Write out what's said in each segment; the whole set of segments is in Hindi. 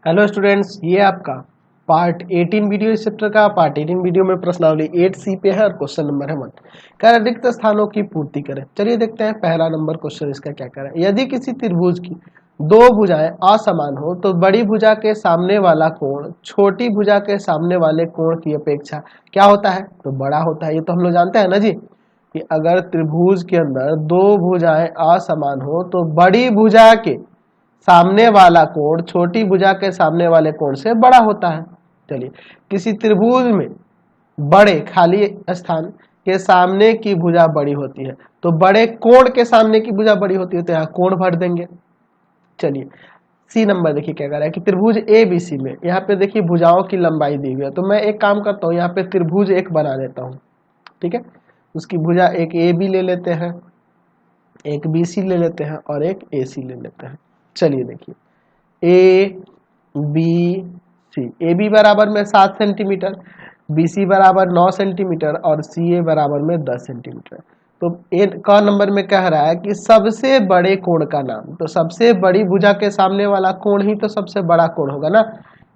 हेलो स्टूडेंट्स, ये आपका पार्ट 18 वीडियो इस चैप्टर का पार्ट 18 वीडियो में प्रश्नावली 8C पे है और क्वेश्चन नंबर है 1। कह रहा रिक्त स्थानों की पूर्ति करें। चलिए देखते हैं पहला नंबर क्वेश्चन इसका क्या कह रहा है। यदि किसी त्रिभुज की दो भुजाएं असमान हो तो बड़ी भुजा के सामने वाला कोण छोटी भुजा के सामने वाले कोण की अपेक्षा क्या होता है? तो बड़ा होता है। ये तो हम लोग जानते हैं ना जी कि अगर त्रिभुज के अंदर दो भुजाएं असमान हो तो बड़ी भुजा के सामने वाला कोण छोटी भुजा के सामने वाले कोण से बड़ा होता है। चलिए, किसी त्रिभुज में बड़े खाली स्थान के सामने की भुजा बड़ी होती है तो बड़े कोण के सामने की भुजा बड़ी होती है, तो यहाँ कोण भर देंगे। चलिए सी नंबर देखिए क्या कह रहा है कि त्रिभुज ए बी सी में यहाँ पे देखिए भुजाओं की लंबाई दी हुई है, तो मैं एक काम करता हूँ, यहाँ पे त्रिभुज एक बना देता हूँ। ठीक है, उसकी भुजा एक ए बी ले लेते हैं, एक बी सी ले लेते हैं और एक ए सी ले लेते हैं। चलिए देखिए ए बी सी, ए बी बराबर में 7 सेंटीमीटर, बी सी बराबर 9 सेंटीमीटर और सी ए बराबर में 10 सेंटीमीटर। तो ए का नंबर में कह रहा है कि सबसे बड़े कोण का नाम, तो सबसे बड़ी भुजा के सामने वाला कोण ही तो सबसे बड़ा कोण होगा ना,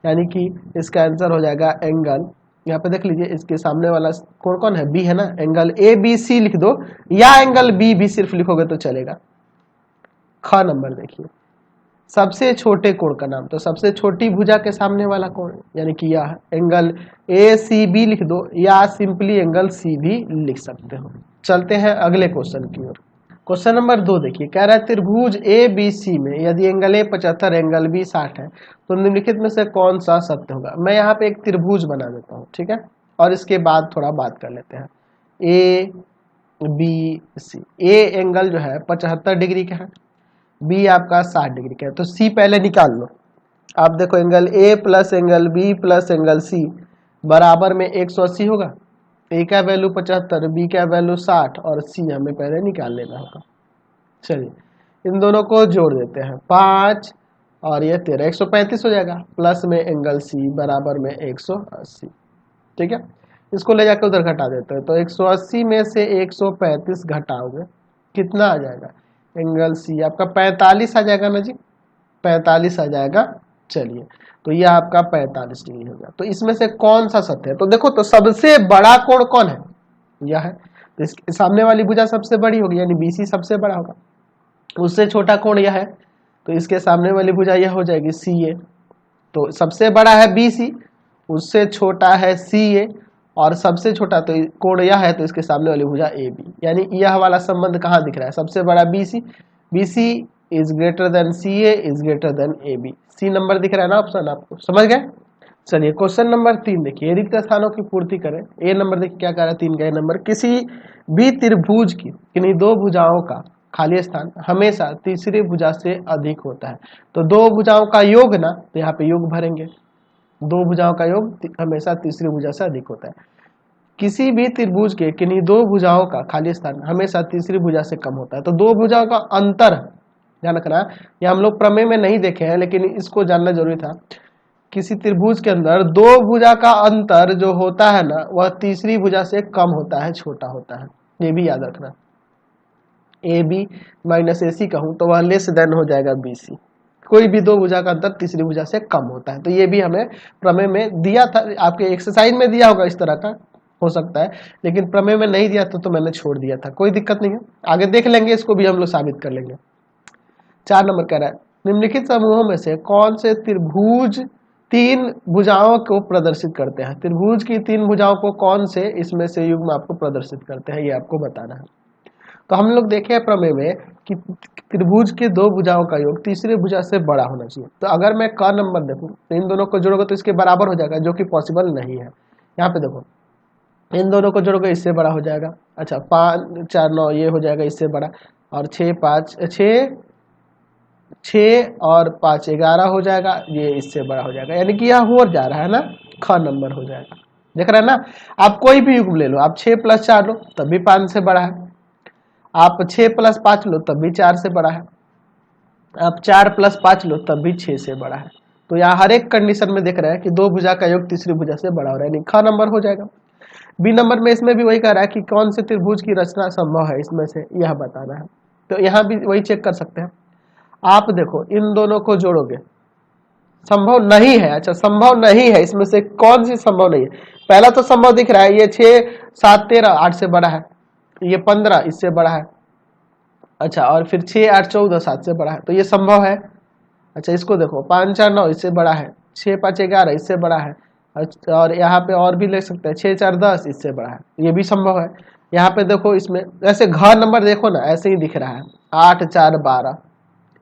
यानी कि इसका आंसर हो जाएगा एंगल। यहाँ पे देख लीजिए इसके सामने वाला कोण कौन है? बी है ना। एंगल ए बी सी लिख दो या एंगल बी भी सिर्फ लिखोगे तो चलेगा। ख नंबर देखिए सबसे छोटे कोण का नाम, तो सबसे छोटी भुजा के सामने वाला कोण यानी कि यह एंगल ए सी बी लिख दो या सिंपली एंगल सी भी लिख सकते हो। चलते हैं अगले क्वेश्चन की ओर। क्वेश्चन नंबर 2 देखिए कह रहा है त्रिभुज ए बी सी में यदि एंगल ए 75 एंगल बी 60 है तो निम्नलिखित में से कौन सा सत्य होगा। मैं यहाँ पे एक त्रिभुज बना देता हूँ, ठीक है, और इसके बाद थोड़ा बात कर लेते हैं। ए बी सी, ए एंगल जो है 75 डिग्री का है, बी आपका 60 डिग्री का है, तो सी पहले निकाल लो। आप देखो angle A plus angle B plus angle C बराबर में 180 होगा। ए का वैल्यू 75, बी का वैल्यू 60 और सी हमें पहले निकाल लेना होगा। चलिए इन दोनों को जोड़ देते हैं, 5 और ये 13, 135 हो जाएगा, प्लस में एंगल सी बराबर में 180। ठीक है, इसको ले जाकर उधर घटा देते हैं, तो 180 में से 135 घटाओगे कितना आ जाएगा? एंगल सी आपका 45 आ जाएगा ना जी, 45 आ जाएगा। चलिए तो यह आपका 45 डिग्री होगा। तो इसमें से कौन सा सत्य है? तो देखो तो सबसे बड़ा कोण कौन है? यह है, तो इसके सामने वाली भुजा सबसे बड़ी होगी यानी बीसी सबसे बड़ा होगा। उससे छोटा कोण यह है तो इसके सामने वाली भुजा यह हो जाएगी सी ए। तो सबसे बड़ा है बीसी, उससे छोटा है सी ए और सबसे छोटा तो कोण यह है तो इसके सामने वाली भुजा ए बी, यानी यह वाला संबंध कहाँ दिख रहा है? सबसे बड़ा BC, BC is greater than C A is greater than A B. C नंबर दिख रहा है ना ऑप्शन, आपको समझ गए। चलिए क्वेश्चन नंबर 3 देखिए रिक्त स्थानों की पूर्ति करें। ए नंबर देखिए क्या कह रहा है 3 का ए नंबर, किसी भी त्रिभुज की किन्हीं दो भुजाओं का खाली स्थान हमेशा तीसरी भुजा से अधिक होता है। तो दो भुजाओं का योग ना, तो यहाँ पे योग भरेंगे, दो भुजाओं का योग हमेशा तीसरी भुजा से अधिक होता है। किसी भी त्रिभुज के किन्हीं दो भुजाओं का खाली स्थान हमेशा तीसरी भुजा से कम होता है। तो दो भुजाओं का अंतर ध्यान रखना, ये हम लोग प्रमेय में नहीं देखे हैं लेकिन इसको जानना जरूरी था। किसी त्रिभुज के अंदर दो भुजा का अंतर जो होता है ना वह तीसरी भुजा से कम होता है, छोटा होता है, ये भी याद रखना। ए बी माइनस ए सी कहूं तो वह लेस देन हो जाएगा बी सी। कोई भी दो भुजा का अंतर तीसरी भुजा से कम होता है, तो ये भी हमें प्रमेय में दिया था, आपके एक्सरसाइज में दिया होगा इस तरह का हो सकता है, लेकिन प्रमेय में नहीं दिया था तो मैंने छोड़ दिया था, कोई दिक्कत नहीं है, आगे देख लेंगे, इसको भी हम लोग साबित कर लेंगे। 4 नंबर कह रहा है निम्नलिखित समूहों में से कौन से त्रिभुज तीन भुजाओं को प्रदर्शित करते हैं। त्रिभुज की तीन भुजाओं को कौन से इसमें से युग्म आपको प्रदर्शित करते हैं, ये आपको बताना है। तो हम लोग देखे प्रमेय में कि त्रिभुज के दो भुजाओं का योग तीसरी भुजा से बड़ा होना चाहिए। तो अगर मैं क नंबर देखूं तो इन दोनों को जोड़ोगे तो इसके बराबर हो जाएगा, जो कि पॉसिबल नहीं है। यहाँ पे देखो इन दोनों को जोड़ोगे इससे बड़ा हो जाएगा। अच्छा 5 4 9 ये हो जाएगा इससे बड़ा, और 6 और 5 11 हो जाएगा, ये इससे बड़ा हो जाएगा, यानी कि यह हो जा रहा है ना, ख नंबर हो जाएगा। देख रहे हैं ना, आप कोई भी युग्म ले लो, आप 6 + 4 लो तब भी 5 से बड़ा है, आप 6 + 5 लो तब भी 4 से बड़ा है, आप 4 + 5 लो तब भी 6 से बड़ा है। तो यहाँ हर एक कंडीशन में देख रहे हैं कि दो भुजा का योग तीसरी भुजा से बड़ा हो रहा है, यानी ख नंबर हो जाएगा। बी नंबर में इसमें भी वही कह रहा है कि कौन से त्रिभुज की रचना संभव है इसमें से, यह बताना है। तो यहाँ भी वही चेक कर सकते हैं। आप देखो इन दोनों को जोड़ोगे संभव नहीं है। अच्छा, संभव नहीं है, इसमें से कौन सी संभव नहीं है? पहला तो संभव दिख रहा है, ये 6 7 13 8 से बड़ा है, ये 15 इससे बड़ा है। अच्छा, और फिर 6 8 14 7 से बड़ा है, तो ये संभव है। अच्छा, इसको देखो 5 4 9 इससे बड़ा है, 6 5 11 इससे बड़ा है। और यहाँ पे और भी ले सकते हैं, 6 4 10 इससे बड़ा है, ये भी संभव है। यहाँ पे देखो, इसमें ऐसे घ नंबर देखो ना, ऐसे ही दिख रहा है, 8 4 12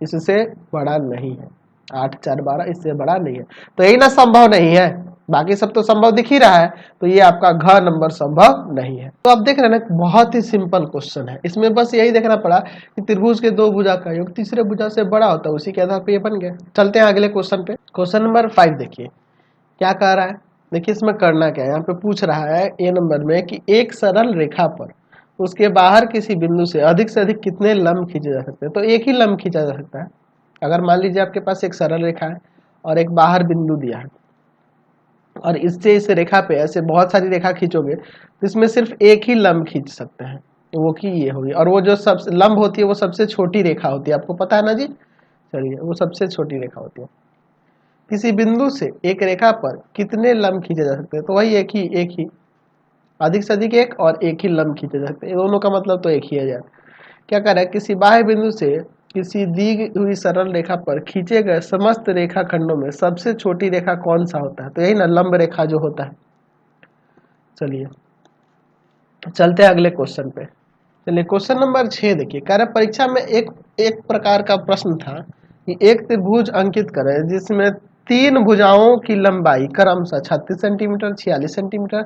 इससे बड़ा नहीं है, 8 4 12 इससे बड़ा नहीं है, तो यही ना संभव नहीं है। बाकी सब तो संभव दिख ही रहा है, तो ये आपका घ नंबर संभव नहीं है। तो आप देख रहे हैं ना, बहुत ही सिंपल क्वेश्चन है। इसमें बस यही देखना पड़ा कि त्रिभुज के दो भुजा का योग तीसरे भुजा से बड़ा होता है, उसी के आधार पर ये बन गया। चलते हैं अगले क्वेश्चन पे। क्वेश्चन नंबर 5 देखिए क्या कह रहा है। देखिए इसमें करना क्या है, यहाँ पे पूछ रहा है ए नंबर में कि एक सरल रेखा पर उसके बाहर किसी बिंदु से अधिक कितने लंब खींचे जा सकते हैं। तो एक ही लंब खींचा जा सकता है। अगर मान लीजिए आपके पास एक सरल रेखा है और एक बाहर बिंदु दिया है, और इससे इस रेखा पे ऐसे बहुत सारी रेखा खींचोगे तो इसमें सिर्फ एक ही लंब खींच सकते हैं, तो वो की ये होगी। और वो जो सबसे लंब होती है वो सबसे छोटी रेखा होती है, आपको पता है ना जी। चलिए, वो सबसे छोटी रेखा होती है। किसी बिंदु से एक रेखा पर कितने लंब खींचे जा सकते हैं, तो वही एक ही अधिक से अधिक एक और एक ही लंब खींचे जा सकते हैं, दोनों का मतलब तो एक ही है यार। क्या कर रहा है, किसी बाह्य बिंदु से किसी दी हुई सरल रेखा पर खींचे गए समस्त रेखा खंडों में सबसे छोटी रेखा कौन सा होता है, तो यही ना लंब रेखा जो होता है। चलिए चलते हैं अगले क्वेश्चन पे। चलिए क्वेश्चन नंबर 6 देखिए, कह रहा परीक्षा में एक प्रकार का प्रश्न था कि एक त्रिभुज अंकित करें जिसमें 3 भुजाओं की लंबाई क्रमशः 36 सेंटीमीटर, 46 सेंटीमीटर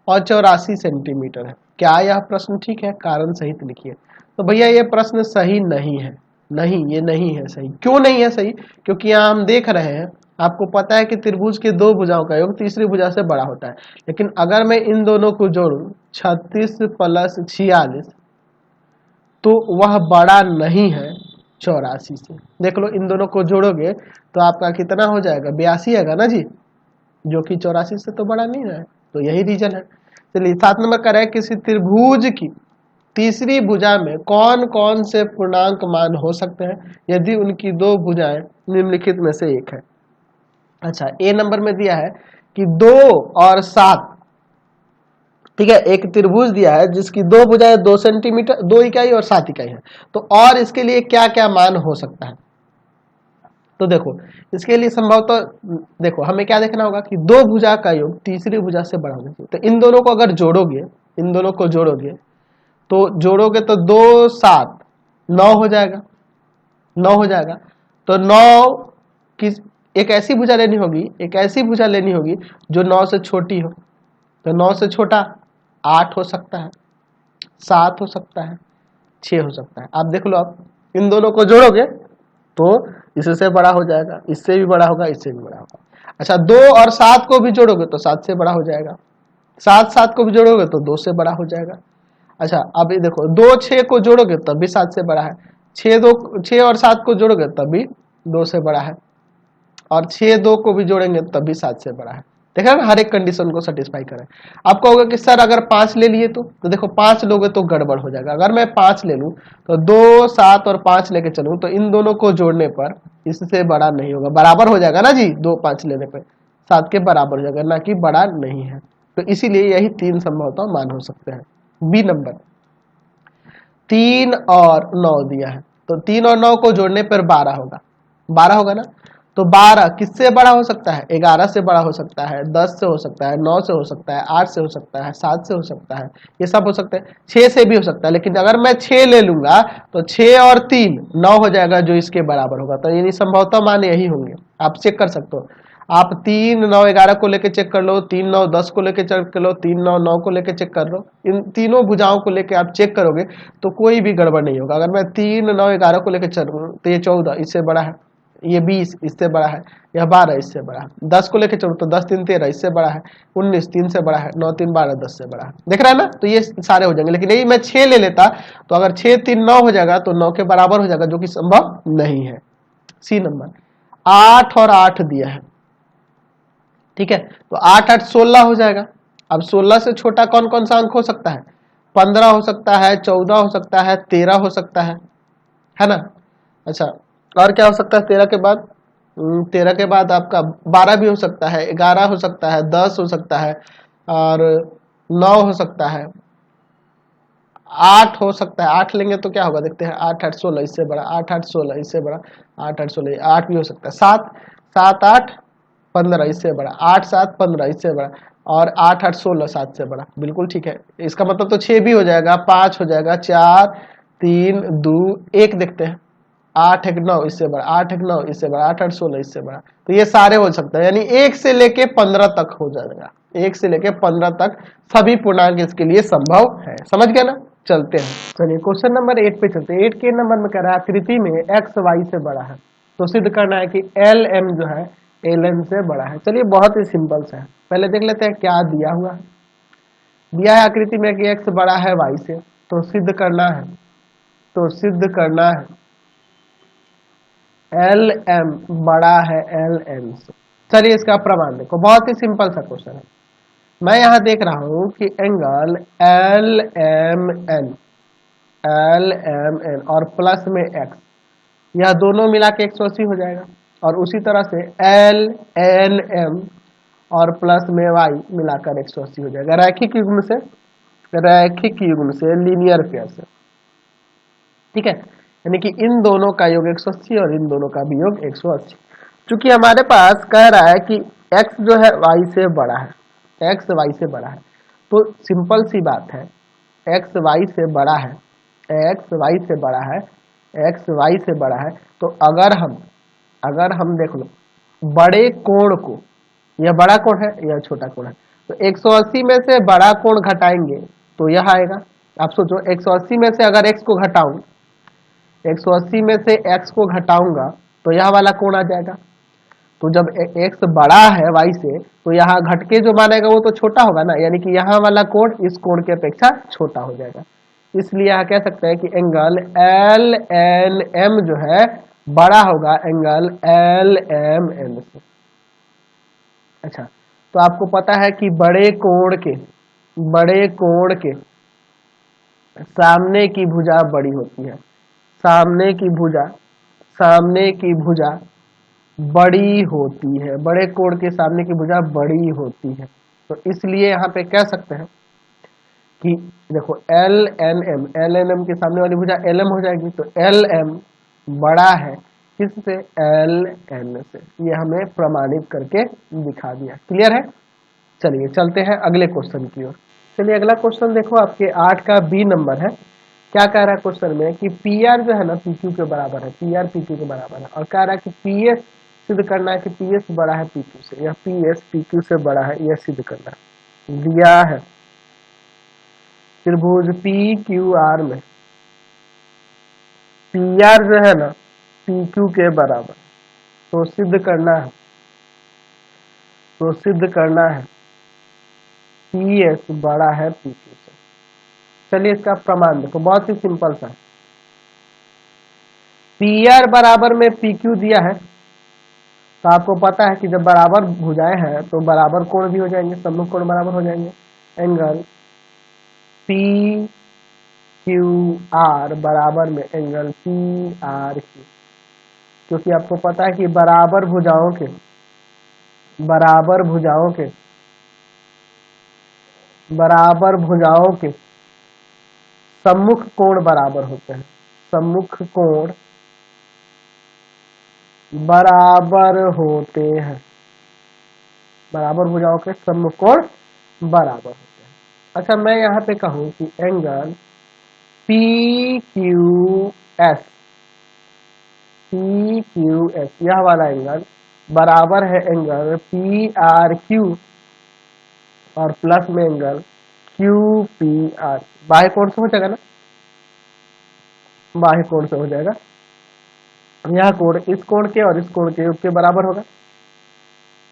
और 84 सेंटीमीटर है। क्या यह प्रश्न ठीक है? कारण सहित लिखिए। तो भैया ये प्रश्न सही नहीं है, नहीं ये नहीं है सही। क्यों नहीं है सही? क्योंकि यहाँ हम देख रहे हैं, आपको पता है कि त्रिभुज के दो भुजाओं का योग तीसरी भुजा से बड़ा होता है, लेकिन अगर मैं इन दोनों को जोड़ूं 36 प्लस 46 तो वह बड़ा नहीं है 84 से। देख लो, इन दोनों को जोड़ोगे तो आपका कितना हो जाएगा, 82 आएगा ना जी, जो कि 84 से तो बड़ा नहीं है। तो यही रीजन है। चलिए 7 नंबर का है, किसी त्रिभुज की तीसरी भुजा में कौन कौन से पूर्णांक मान हो सकते हैं यदि उनकी दो भुजाएं निम्नलिखित में से एक है। अच्छा, ए नंबर में दिया है कि 2 और 7, ठीक है, एक त्रिभुज दिया है जिसकी दो भुजाएं 2 सेंटीमीटर 2 इकाई और 7 इकाई है। तो और इसके लिए क्या क्या मान हो सकता है, तो देखो इसके लिए संभवतः देखो हमें क्या देखना होगा कि दो भुजा का योग तीसरी भुजा से बड़ा होना चाहिए। तो इन दोनों को अगर जोड़ोगे, इन दोनों को जोड़ोगे तो 2 7 9 हो जाएगा, 9 हो जाएगा। तो 9 की एक ऐसी भुजा लेनी होगी, एक ऐसी भुजा लेनी होगी जो 9 से छोटी हो। तो 9 से छोटा 8 हो सकता है, 7 हो सकता है, 6 हो सकता है। आप देख लो, आप इन दोनों को जोड़ोगे तो इससे बड़ा हो जाएगा, इससे भी बड़ा होगा, इससे भी बड़ा होगा। अच्छा, 2 और 7 को भी जोड़ोगे तो 7 से बड़ा हो जाएगा, 7 7 को भी जोड़ोगे तो 2 से बड़ा हो जाएगा। अच्छा, अब ये देखो 2 6 को जोड़ोगे तब भी 7 से बड़ा है, 6 और 7 को जोड़ोगे तब भी 2 से बड़ा है, और 6 2 को भी जोड़ेंगे तब भी 7 से बड़ा है। देखा ना, हर एक कंडीशन को सेटिस्फाई करें। आप कहोगे कि सर अगर 5 ले लिए तो देखो 5 लोगे तो गड़बड़ हो जाएगा। अगर मैं 5 ले लूं तो 2 7 और 5 लेके चलूं तो इन दोनों को जोड़ने पर इससे बड़ा नहीं होगा, बराबर हो जाएगा ना जी। 2 5 लेने पर 7 के बराबर हो जाएगा, ना कि बड़ा नहीं है। तो इसीलिए यही 3 संभवतः मान हो सकते हैं। बी नंबर 3 और 9 दिया है, तो 3 और 9 को जोड़ने पर 12 होगा, 12 होगा ना। तो 12 किससे बड़ा हो सकता है? 11 से बड़ा हो सकता है, 10 से हो सकता है, 9 से हो सकता है, 8 से हो सकता है, 7 से हो सकता है, ये सब हो सकते हैं। 6 से भी हो सकता है, लेकिन अगर मैं 6 ले लूंगा तो 6 और 3 9 हो जाएगा, जो इसके बराबर होगा। तो यानी संभवतः मान यही होंगे। आप चेक कर सकते हो, आप 3 9 11 को लेके चेक कर लो, 3 9 10 को लेके चेक कर लो, 3 9 9 को लेके चेक कर लो। इन तीनों भुजाओं को लेके आप चेक करोगे तो कोई भी गड़बड़ नहीं होगा। अगर मैं 3 9 11 को लेके चलूँ तो ये 14 इससे बड़ा है, ये 20 इससे बड़ा है, यह 12 इससे बड़ा है। 10 को लेके चलूँ तो 10 3 13 इससे बड़ा है, 19 3 से बड़ा है, 9 3 12 10 से बड़ा है। देख रहा है ना, तो ये सारे हो जाएंगे। लेकिन यही मैं 6 ले लेता तो अगर 6 3 9 हो जाएगा तो 9 के बराबर हो जाएगा, जो कि संभव नहीं है। सी नंबर 8 और 8 दिया है, ठीक है, तो 8 8 16 हो जाएगा। अब 16 से छोटा कौन कौन सा अंक हो सकता है? 15 हो सकता है, 14 हो सकता है, 13 हो सकता है ना। अच्छा, और क्या हो सकता है 13 के बाद? 13 के बाद आपका 12 भी हो सकता है, 11 हो सकता है, 10 हो सकता है और 9 हो सकता है, 8 हो सकता है। 8 लेंगे तो क्या होगा देखते हैं, 8 8 16 इससे बड़ा, 8 8 16 इससे बड़ा, 8 8 16 8 भी हो सकता है, 7 7 8 15 इससे बड़ा, 8 7 15 इससे बड़ा और 8 8 16 7 से बड़ा। बिल्कुल ठीक है, इसका मतलब तो 6 भी हो जाएगा, 5 हो जाएगा, 4 3 2 1 देखते हैं, 8 1 9 इससे बड़ा, 8 1 9 इससे बड़ा, 8 8 16 इससे बड़ा। तो ये सारे हो सकते हैं, यानी 1 से लेके 15 तक हो जाएगा, 1 से लेके 15 तक सभी पूर्णांक इसके लिए संभव है। समझ गया ना? चलते हैं, चलिए क्वेश्चन नंबर 8 पे चलते हैं। 8 के नंबर में कह रहा है आकृति में एक्स वाई से बड़ा है, तो सिद्ध करना है कि एल एम जो है एल एन से बड़ा है। चलिए बहुत ही सिंपल सा है, पहले देख लेते हैं क्या दिया हुआ है। दिया है आकृति में कि एक्स बड़ा है वाई से, तो सिद्ध करना है, तो सिद्ध करना है एल एम बड़ा है एल एन से। चलिए इसका प्रमाण देखो, बहुत ही सिंपल सा क्वेश्चन है। मैं यहां देख रहा हूं कि angle L M N, L M N और प्लस में एक्स, यह दोनों मिला के 180 हो जाएगा। और उसी तरह से एल एन एम और प्लस में वाई मिलाकर 180 हो जाएगा, रैखिक युग्म से, रैखिक युग्म से, लीनियर पेयर से। ठीक है, यानी कि इन दोनों का योग 180 और इन दोनों का भी योग 180। चूंकि हमारे पास कह रहा है कि x जो है y से बड़ा है, x y से बड़ा है, तो सिंपल सी बात है, x y से बड़ा है, x y से बड़ा है, x y से बड़ा है, तो अगर हम देख लो बड़े कोण को, यह बड़ा कोण है, यह छोटा कोण है, तो 180 में से बड़ा कोण घटाएंगे तो यह आएगा। आप सोचो 180 में से अगर x को घटाऊं, 180 में से x को घटाऊंगा तो यह वाला कोण आ जाएगा। तो जब x बड़ा है y से, तो यहाँ घटके जो मानेगा वो तो छोटा होगा ना, यानी कि यहाँ वाला कोण इस कोण की अपेक्षा छोटा हो जाएगा। इसलिए यहाँ कह सकते हैं कि एंगल एल एन एम जो है बड़ा होगा एंगल एल एम एन से। अच्छा, तो आपको पता है कि बड़े कोण के सामने की भुजा बड़ी होती है, सामने की भुजा बड़ी होती है, बड़े कोण के सामने की भुजा बड़ी होती है। तो इसलिए यहाँ पे कह सकते हैं कि देखो एल एन एम के सामने वाली भुजा एल एम हो जाएगी, तो एल एम बड़ा है किससे, एल एन से। ये हमें प्रमाणित करके दिखा दिया। क्लियर है? चलिए चलते हैं अगले क्वेश्चन की ओर। चलिए अगला क्वेश्चन देखो, आपके 8 का बी नंबर है। क्या कह रहा है क्वेश्चन में कि पी आर जो है ना पी क्यू के बराबर है, पी आर पी क्यू के बराबर है, और कह रहा है कि पी एस सिद्ध करना है कि पी एस बड़ा है पी क्यू से, या पी एस पी क्यू से बड़ा है, यह सिद्ध करना है। दिया है त्रिभुज पी क्यू आर में पी आर जो है ना पी क्यू के बराबर, तो सिद्ध करना है, तो सिद्ध करना है पी एस बड़ा है पी क्यू से। चलिए इसका प्रमाण देखो, बहुत ही सिंपल सा। पी आर बराबर में पी क्यू दिया है, तो आपको पता है कि जब बराबर भुजाएं हैं तो बराबर कोण भी हो जाएंगे, सम्मुख कोण बराबर हो जाएंगे। एंगल पी क्यू आर बराबर में एंगल पी आर क्यू, क्योंकि आपको पता है कि बराबर भुजाओं के सम्मुख कोण बराबर होते हैं, सम्मुख कोण बराबर होते हैं, बराबर भुजाओं के सम्मुख कोण बराबर होते हैं। अच्छा, मैं यहाँ पे कहूँ कि एंगल पी क्यू एस, यह वाला एंगल बराबर है एंगल पी आर क्यू और प्लस में एंगल क्यू पी आर। बाह्य कोण से हो जाएगा ना, बाह्य कोण से हो जाएगा। यह कोण इस कोण के और इस कोण के योग के बराबर होगा।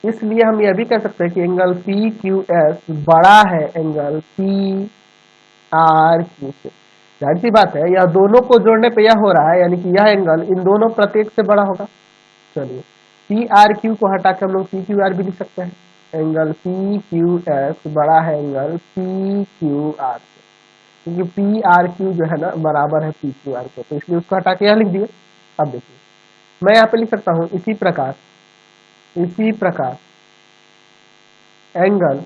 इसलिए हम यह भी कह सकते हैं कि एंगल पी क्यू एस बड़ा है एंगल पी आर क्यू से। जाहिर सी बात है, यह दोनों को जोड़ने पे यह हो रहा है, यानी कि यह एंगल इन दोनों प्रत्येक से बड़ा होगा। चलिए पी आर क्यू को हटा के हम लोग पी क्यू आर भी लिख सकते हैं। एंगल पी क्यू एस बड़ा है एंगल पी क्यू आर से, क्योंकि पी आर क्यू जो है ना बराबर है पी क्यू आर के, तो इसलिए उसको हटा के यह लिख दिए। अब देखिए मैं यहाँ पे लिख सकता हूँ इसी प्रकार इसी प्रकार एंगल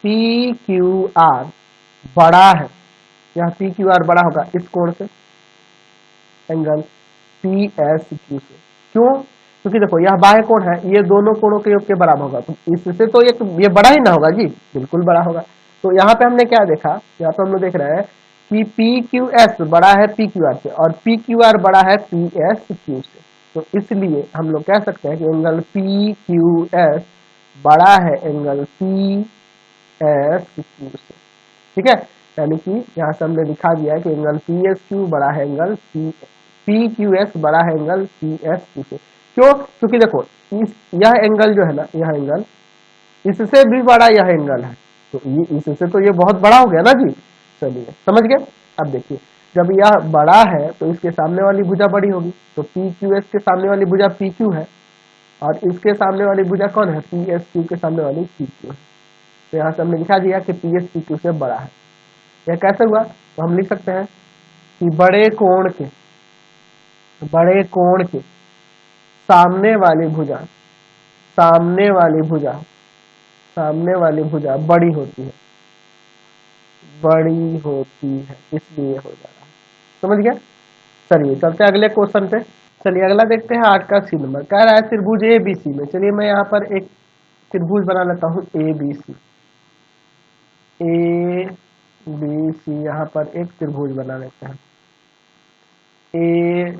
पी क्यू आर बड़ा है, यह पी क्यू आर बड़ा होगा इस कोण से, एंगल पी एस क्यू से। क्यों? क्योंकि देखो यह बाह्य कोण है, ये दोनों कोणों के योग के बराबर होगा, तो इससे तो ये बड़ा ही ना होगा जी, बिल्कुल बड़ा होगा। तो यहाँ पे हमने क्या देखा, यहाँ पे हम लोग देख रहे हैं कि पी क्यू एस बड़ा है पी क्यू आर से और पी क्यू आर बड़ा है पी एस क्यू से। तो इसलिए हम लोग कह सकते हैं कि एंगल पी क्यू एस बड़ा है एंगल पी एस क्यू से। ठीक है, यानी कि यहाँ से हमने दिखा दिया है कि एंगल पी एस क्यू बड़ा है एंगल पी क्यू एस बड़ा है एंगल पी एस क्यू से। क्यों? क्योंकि देखो यह एंगल जो है ना, यह एंगल इससे भी बड़ा यह एंगल है, तो ये इससे तो ये बहुत बड़ा हो गया ना जी। चलिए समझ गए। अब देखिए जब यह बड़ा है तो इसके सामने वाली भुजा बड़ी होगी, तो पी क्यू एस के सामने वाली भुजा पी क्यू है और इसके सामने वाली भुजा कौन है, पी एस क्यू के सामने वाली पी क्यू है। तो यहाँ से हमने दिखा दिया कि पी एस पी क्यू से बड़ा है। यह कैसे हुआ? तो हम लिख सकते हैं कि बड़े कोण के सामने वाली भुजा बड़ी होती है, इसलिए हो जा रहा है। समझ गया। चलिए चलते हैं अगले क्वेश्चन पे। चलिए अगला देखते हैं 8 का सी नंबर। कह रहा है त्रिभुज ए बी सी में, चलिए मैं यहाँ पर एक त्रिभुज बना लेता हूँ ए बी सी, यहाँ पर एक त्रिभुज बना लेते हैं ए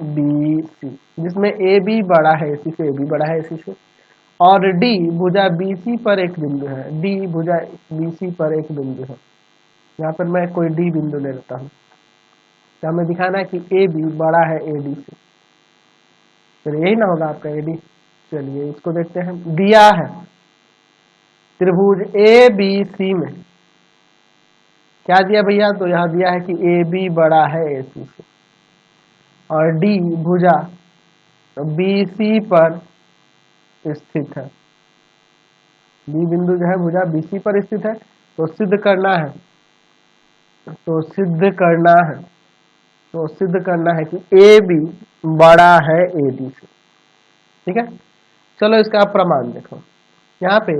बी सी, जिसमें ए बी बड़ा है इसी से, ए बी बड़ा है इसी से, और डी भुजा बी सी पर एक बिंदु है, डी भुजा बी सी पर एक बिंदु है। यहाँ पर मैं कोई डी बिंदु ले लेता हूँ, तो हमें दिखाना है कि ए बी बड़ा है ए डी से। चलिए यही ना होगा आपका ए डी। चलिए इसको देखते हैं। दिया है त्रिभुज ए बी सी में क्या दिया भैया, तो यहाँ दिया है कि ए बी बड़ा है ए सी से और डी भुजा बी सी पर स्थित है। बी बिंदु जो है भुजा बी सी पर स्थित है, तो सिद्ध करना है कि ए बी बड़ा है ए डी से। ठीक है, चलो इसका प्रमाण देखो। यहाँ पे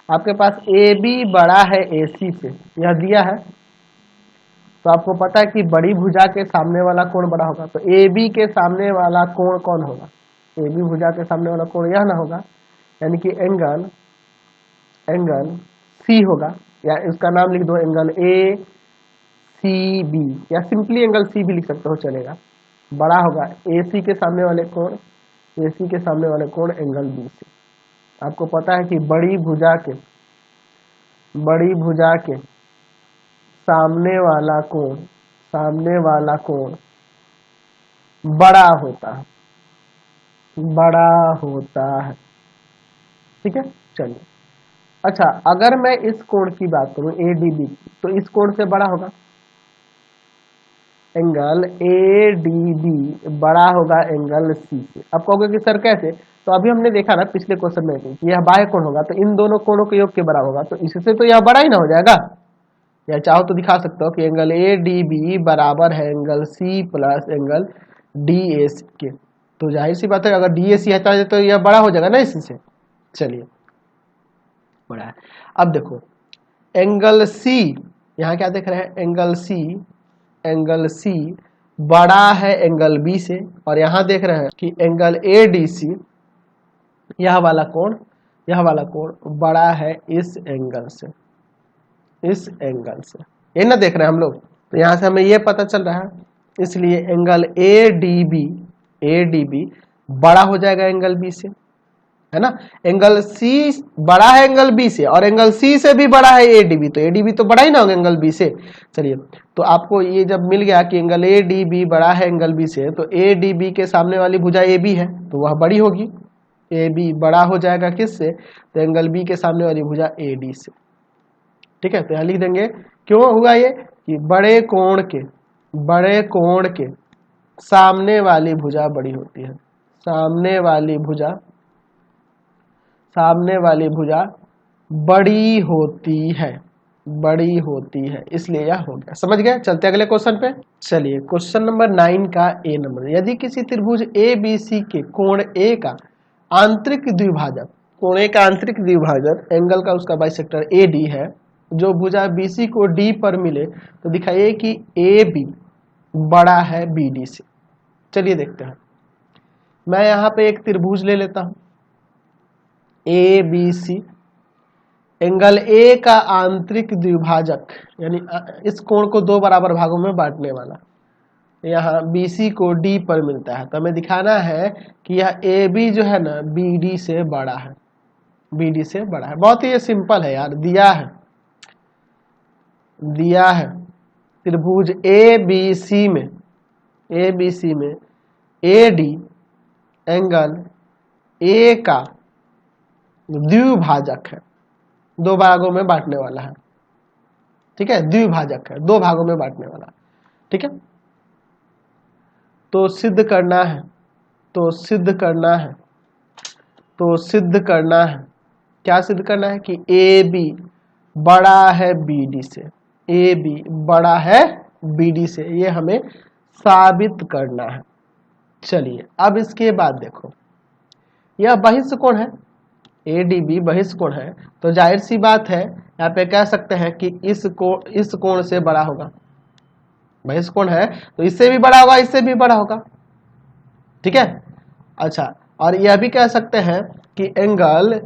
आपके पास ए बी बड़ा है ए सी से, यह दिया है, तो आपको पता है कि बड़ी भुजा के सामने वाला कोण बड़ा होगा, तो ए बी के सामने वाला कोण कौन होगा, ए बी भुजा के सामने वाला कोण यह ना होगा, यानी कि एंगल सी होगा, या इसका नाम लिख दो एंगल ए सी बी, या सिंपली एंगल सी भी लिख सकते हो चलेगा। बड़ा होगा ए सी के सामने वाले कोण, ए सी के सामने वाले कोण एंगल बी से। आपको पता है कि बड़ी भुजा के सामने वाला कोण बड़ा होता है। ठीक है, चलिए। अच्छा, अगर मैं इस कोण की बात करूं एडीबी की, तो इस कोण से बड़ा होगा, एंगल एडीबी बड़ा होगा एंगल सी से। अब कहोगे कि सर कैसे, तो अभी हमने देखा ना पिछले क्वेश्चन में कि यह बाह्य कोण होगा, तो इन दोनों कोणों के योग के बराबर होगा, तो इससे तो यह बड़ा ही ना हो जाएगा। या चाहो तो दिखा सकते हो कि एंगल ए डी बी बराबर है angle C plus angle D A C के, तो जाहिर सी बात है अगर डी ए सी हटा जाए तो यह बड़ा हो जाएगा ना इसी से। चलिए बड़ा है। अब देखो एंगल सी, यहाँ क्या देख रहे हैं, एंगल सी बड़ा है एंगल बी से, और यहाँ देख रहे हैं कि एंगल ए डी सी यह वाला कोण बड़ा है इस एंगल से, ये ना देख रहे हैं हम लोग, तो यहाँ से हमें ये पता चल रहा है, इसलिए एंगल ए डी बी बड़ा हो जाएगा एंगल बी से, है ना। एंगल सी बड़ा है एंगल बी से और एंगल सी से भी बड़ा है एडीबी, तो एडीबी तो बड़ा ही ना होगा एंगल बी से। चलिए, तो आपको ये जब मिल गया कि एंगल ए डी बी बड़ा है एंगल बी से, तो ए डी बी के सामने वाली भुजा ए बी है, तो वह बड़ी होगी, ए बी बड़ा हो जाएगा किससे, तो एंगल बी के सामने वाली भुजा ए डी से। ठीक है, तो यहाँ लिख देंगे क्यों हुआ ये, कि बड़े कोण के सामने वाली भुजा बड़ी होती है, सामने वाली भुजा बड़ी होती है, इसलिए यह हो गया। समझ गए। चलते अगले क्वेश्चन पे। चलिए क्वेश्चन नंबर 9 का ए नंबर। यदि किसी त्रिभुज ए बी सी के कोण ए का आंतरिक द्विभाजक कोणे का आंतरिक द्विभाजक एंगल का उसका बाइसेक्टर AD है, जो भुजा BC को D पर मिले तो दिखाइए कि AB बड़ा है BD से। चलिए देखते हैं। मैं यहाँ पे एक त्रिभुज ले लेता हूँ ABC, एंगल A का आंतरिक द्विभाजक यानी इस कोण को दो बराबर भागों में बांटने वाला, यहाँ BC को D पर मिलता है, तो हमें दिखाना है कि यह AB जो है ना BD से बड़ा है, BD से बड़ा है। बहुत ही सिंपल है यार, दिया है त्रिभुज ABC में AD एंगल A का द्विभाजक है, दो भागों में बांटने वाला है, ठीक है, द्विभाजक है, दो भागों में बांटने वाला, ठीक है। तो सिद्ध करना है क्या सिद्ध करना है कि AB बड़ा है BD से, AB बड़ा है BD से, ये हमें साबित करना है। चलिए अब इसके बाद देखो, यह बहिष्ठ कोण है, ADB बहिष्ठ कोण है, तो जाहिर सी बात है यहाँ पे कह सकते हैं कि इस कोण से बड़ा होगा, बहिष्ठ कोण है तो इससे भी बड़ा होगा, इससे भी बड़ा होगा, ठीक है। अच्छा, और यह भी कह सकते हैं कि एंगल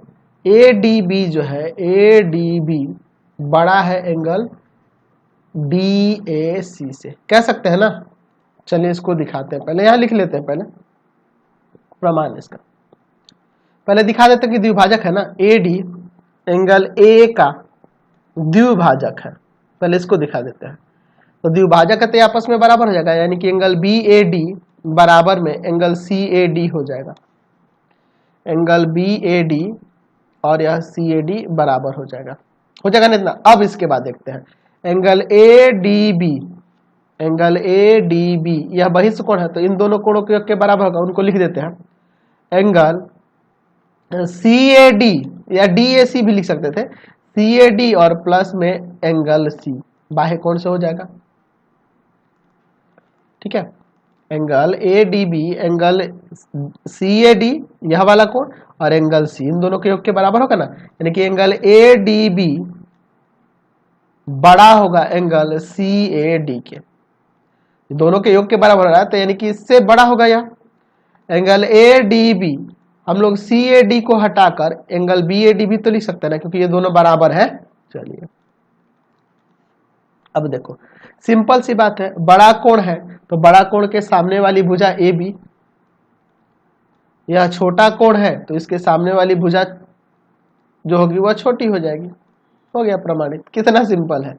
ADB जो है, ADB बड़ा है एंगल DAC से, कह सकते हैं ना। चलिए इसको दिखाते हैं, पहले यहाँ लिख लेते हैं, पहले प्रमाण इसका पहले दिखा देते हैं कि द्विभाजक है ना, AD एंगल A का द्विभाजक है, पहले इसको दिखा देते हैं। तो द्विभाजक है तो आपस में बराबर हो जाएगा, यानी कि एंगल BAD बराबर में एंगल CAD हो जाएगा, एंगल BAD और यह CAD बराबर हो जाएगा ना इतना। अब इसके बाद देखते हैं एंगल ADB यह बहिष्ठ कोण है, तो इन दोनों कोणों के योग के बराबर होगा, उनको लिख देते हैं। एंगल CAD या DAC भी लिख सकते थे, CAD और प्लस में एंगल C बाह्य कोण से हो जाएगा, ठीक है। एंगल ADB एंगल CAD यह वाला कोण और एंगल C इन दोनों के योग के बराबर होगा ना, यानी कि एंगल ADB बड़ा होगा एंगल CAD के, दोनों के योग के बराबर हो रहा है, तो यानी कि इससे बड़ा होगा यह एंगल ADB। हम लोग CAD को हटाकर एंगल BAD भी तो लिख सकते हैं ना, क्योंकि ये दोनों बराबर है। चलिए अब देखो, सिंपल सी बात है, बड़ा कोण है तो बड़ा कोण के सामने वाली भुजा AB, यह छोटा कोण है तो इसके सामने वाली भुजा जो होगी वह छोटी हो जाएगी, हो गया प्रमाणित। कितना सिंपल है।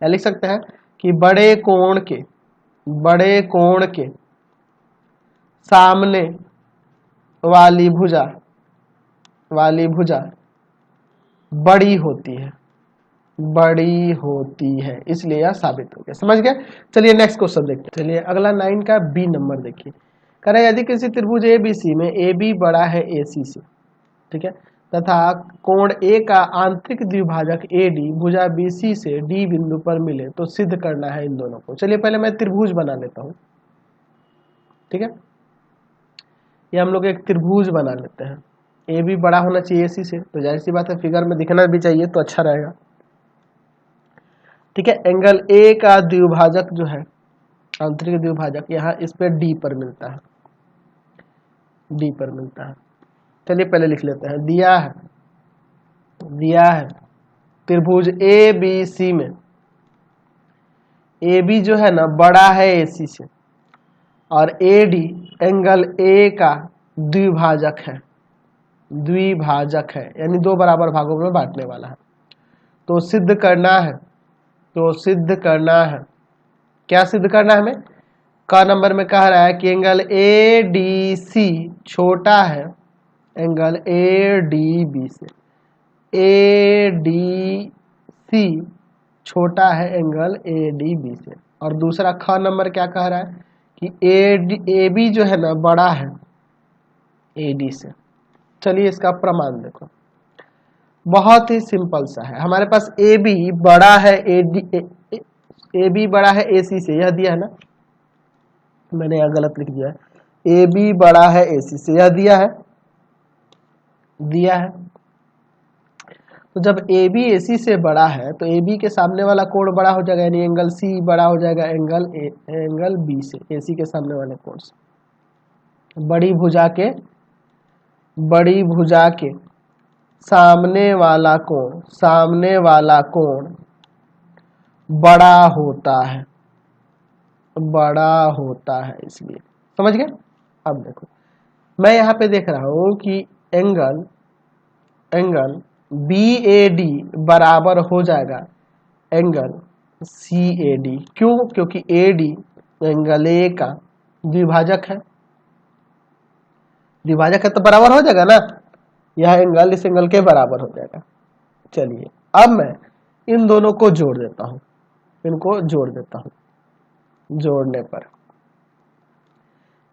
या लिख सकते हैं कि बड़े कोण के सामने वाली भुजा बड़ी होती है, इसलिए यह साबित हो गया। समझ गए। चलिए नेक्स्ट क्वेश्चन देखते हैं। चलिए अगला 9 का B नंबर देखिए, कह रहे यदि किसी त्रिभुज ABC में AB बड़ा है AC से, ठीक है, तथा कोण A का आंतरिक द्विभाजक AD भुजा BC से D बिंदु पर मिले तो सिद्ध करना है इन दोनों को। चलिए पहले मैं त्रिभुज बना लेता हूं, ठीक है। ये हम लोग एक त्रिभुज बना लेते हैं, AB बड़ा होना चाहिए AC से, तो जाहिर सी बात है फिगर में दिखना भी चाहिए तो अच्छा रहेगा, ठीक है। एंगल A का द्विभाजक जो है, आंतरिक द्विभाजक, यहाँ इस पे D पर मिलता है, चलिए पहले लिख लेते हैं। दिया है त्रिभुज ABC में AB जो है ना बड़ा है AC से, और AD एंगल A का द्विभाजक है, यानी दो बराबर भागों में बांटने वाला है। तो सिद्ध करना है, क्या सिद्ध करना है हमें? का नंबर में कह रहा है कि एंगल ADC छोटा है एंगल ADB से, ADC छोटा है एंगल ADB से। और दूसरा ख नंबर क्या कह रहा है कि AB जो है ना बड़ा है AD से। चलिए इसका प्रमाण देखो, बहुत ही सिंपल सा है। हमारे पास AB बड़ा है AC से, यह दिया है ना, मैंने यह गलत लिख दिया है, AB बड़ा है AC से, यह दिया है। दिया है। तो जब ए बी ए सी से बड़ा है तो ए बी के सामने वाला कोण बड़ा हो जाएगा, यानी एंगल सी बड़ा हो जाएगा एंगल बी से, ए सी के सामने वाले कोण से। बड़ी भुजा के सामने वाला कोण बड़ा होता है इसलिए। समझ गए? अब देखो मैं यहाँ पे देख रहा हूं कि एंगल BAD बराबर हो जाएगा एंगल CAD। क्यों? क्योंकि AD एंगल A का द्विभाजक है। तो बराबर हो जाएगा ना, यह एंगल इस एंगल के बराबर हो जाएगा। चलिए अब मैं इन दोनों को जोड़ देता हूं, जोड़ने पर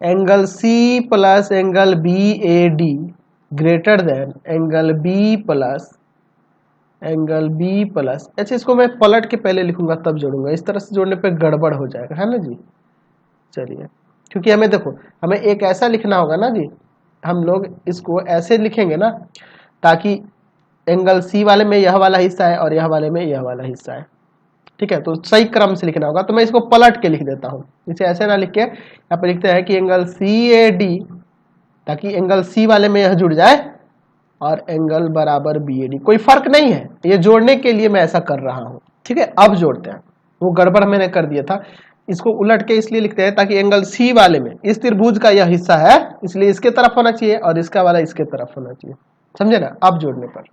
angle C plus angle BAD greater than angle B plus अच्छा, इसको मैं पलट के पहले लिखूंगा तब जोड़ूंगा, इस तरह से जोड़ने पे गड़बड़ हो जाएगा, है ना जी। चलिए, क्योंकि हमें एक ऐसा लिखना होगा ना जी, हम लोग इसको ऐसे लिखेंगे ना ताकि एंगल C वाले में यह वाला हिस्सा है और यह वाले में यह वाला हिस्सा है। ठीक है, तो सही क्रम से लिखना होगा। तो मैं इसको पलट के लिख देता हूं, इसे ऐसे ना लिख के यहाँ पर लिखते हैं कि एंगल CAD, ताकि एंगल C वाले में यह जुड़ जाए और एंगल बराबर BAD। कोई फर्क नहीं है, ये जोड़ने के लिए मैं ऐसा कर रहा हूं। ठीक है, अब जोड़ते हैं। वो गड़बड़ मैंने कर दिया था, इसको उलट के इसलिए लिखते हैं ताकि एंगल C वाले में इस त्रिभुज का यह हिस्सा है, इसलिए इसके तरफ होना चाहिए और इसका वाला इसके तरफ होना चाहिए। समझे ना? अब जोड़ने पर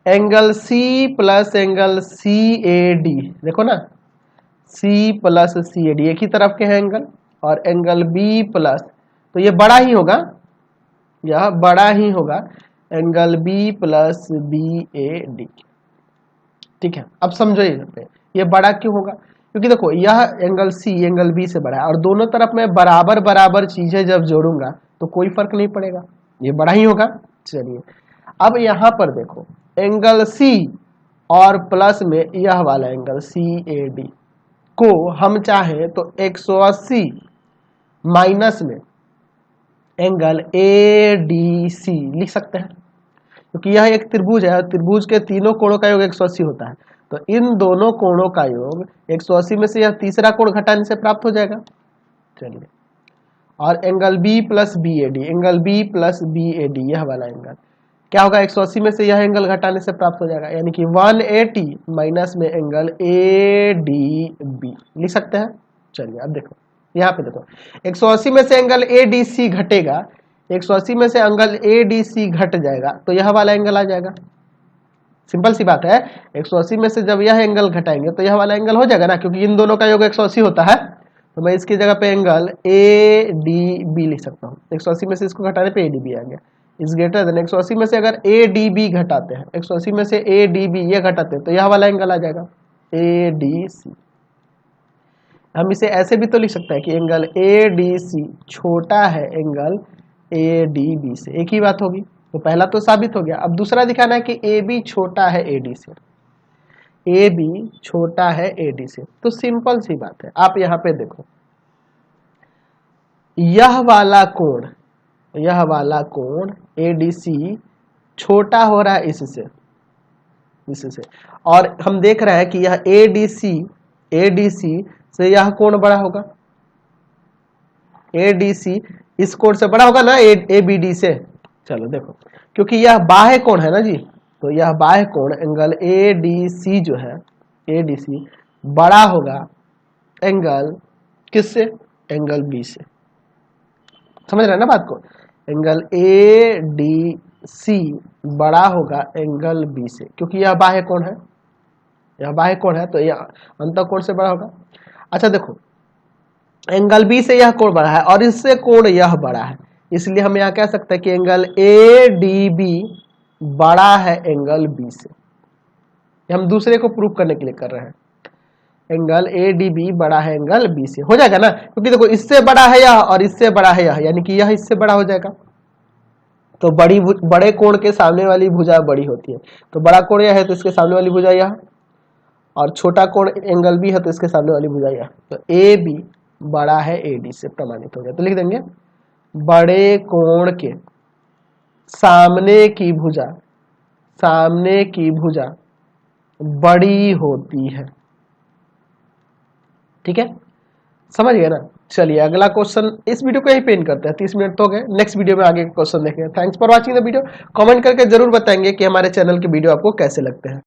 angle C plus angle CAD, देखो ना, C प्लस CAD एक ही तरफ के हैं एंगल, और एंगल B प्लस, तो ये बड़ा ही होगा, यह बड़ा ही होगा एंगल B प्लस BAD। ठीक है, अब समझो ये बड़ा क्यों होगा? क्योंकि देखो यह एंगल C एंगल B से बड़ा है और दोनों तरफ मैं बराबर चीजें जब जोड़ूंगा तो कोई फर्क नहीं पड़ेगा, ये बड़ा ही होगा। चलिए अब यहां पर देखो एंगल C और प्लस में यह वाला एंगल CAD को हम चाहे तो 180 माइनस में एंगल ADC लिख सकते हैं, क्योंकि यह एक त्रिभुज है, त्रिभुज के तीनों कोणों का योग 180 होता है। तो इन दोनों कोणों का योग 180 में से यह तीसरा कोण घटाने से प्राप्त हो जाएगा। चलिए, और एंगल B प्लस BAD, यह वाला एंगल क्या होगा? 180 में से यह एंगल घटाने से प्राप्त हो जाएगा, यानी कि 180 माइनस में एंगल ADB लिख सकते हैं। चलिए अब देखो, यहाँ पे देखो 180 में से एंगल ADC घटेगा, 180 में से एंगल ADC घट जाएगा तो यह वाला एंगल आ जाएगा। सिंपल सी बात है, 180 में से जब यह एंगल घटाएंगे तो यह वाला एंगल हो जाएगा ना, क्योंकि इन दोनों का योग 180 होता है। तो मैं इसकी जगह पे एंगल ADB लिख सकता हूँ। 180 में से इसको घटाने पे ADB आ गया। इस ग्रेटर देन 180 में से अगर ADB घटाते हैं, 180 में से ADB ये घटाते हैं तो यह वाला एंगल आ जाएगा ADC। हम इसे ऐसे भी तो लिख सकते हैं कि एंगल ADC छोटा है एंगल ADB से, एक ही बात होगी। तो पहला तो साबित हो गया। अब दूसरा दिखाना है कि AB छोटा है AD से, AB छोटा है AD से। तो सिंपल सी बात है, आप यहाँ पे देखो यह वाला कोण ADC छोटा हो रहा है इससे, और हम देख रहे हैं कि यह ADC से यह कोण बड़ा होगा, ADC इस कोण से बड़ा होगा ना ABD से। चलो देखो, क्योंकि यह बाह्य कोण है ना जी, तो यह बाह्य कोण एंगल ADC जो है, ADC बड़ा होगा एंगल किससे? एंगल B से। समझ रहे हैं ना बात को? एंगल ADC बड़ा होगा एंगल B से, क्योंकि यह बाह्य कोण है, तो यह अंतःकोण से बड़ा होगा। अच्छा देखो, एंगल B से यह कोण बड़ा है और इससे कोण यह बड़ा है, इसलिए हम यहाँ कह सकते हैं कि एंगल ADB बड़ा है एंगल B से। हम दूसरे को प्रूव करने के लिए कर रहे हैं, एंगल ADB बड़ा है एंगल B से। हो जाएगा ना, क्योंकि देखो इससे बड़ा है यह और इससे बड़ा है यह, यानी कि यह इससे बड़ा हो जाएगा। तो बड़े कोण के सामने वाली भुजा बड़ी होती है, तो बड़ा कोण यह है तो इसके सामने वाली भुजा यह, और छोटा कोण एंगल B है तो इसके सामने वाली भुजा यह। तो AB बड़ा है AD से, प्रमाणित हो गया। तो लिख देंगे बड़े कोण के सामने की भुजा बड़ी होती है। ठीक है, समझ गए ना। चलिए अगला क्वेश्चन, इस वीडियो को यही पेन करते हैं, 30 मिनट तो हो गए। नेक्स्ट वीडियो में आगे क्वेश्चन देखेंगे। Thanks for watching the video. Comment करके जरूर बताएंगे कि हमारे चैनल के वीडियो आपको कैसे लगते हैं।